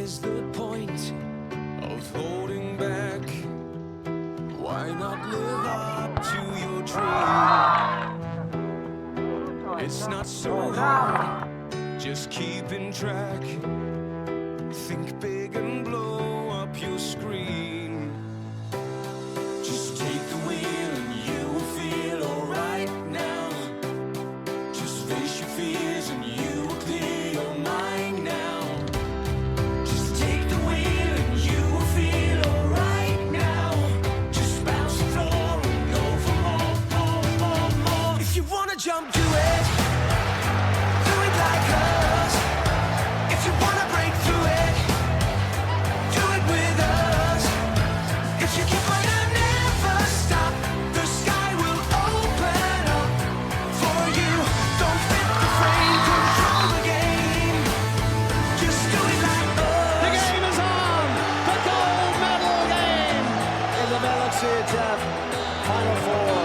is the point of holding back? Why not live up to your dream? It's not so hard, just keeping track. Think big and blow up your screen. Just take the wheel and you will feel alright now. Just face your fears and you will clear your mind now. Just take the wheel and you will feel alright now. Just bounce the floor and go for more. If you wanna jump, do it. Do it like us. If you wanna break through it, do it with us. If you keep on and never stop, the sky will open up for you. Don't fit the frame, control the game. Just do it like us. The game is on! The gold medal game in the Galaxy Final Four.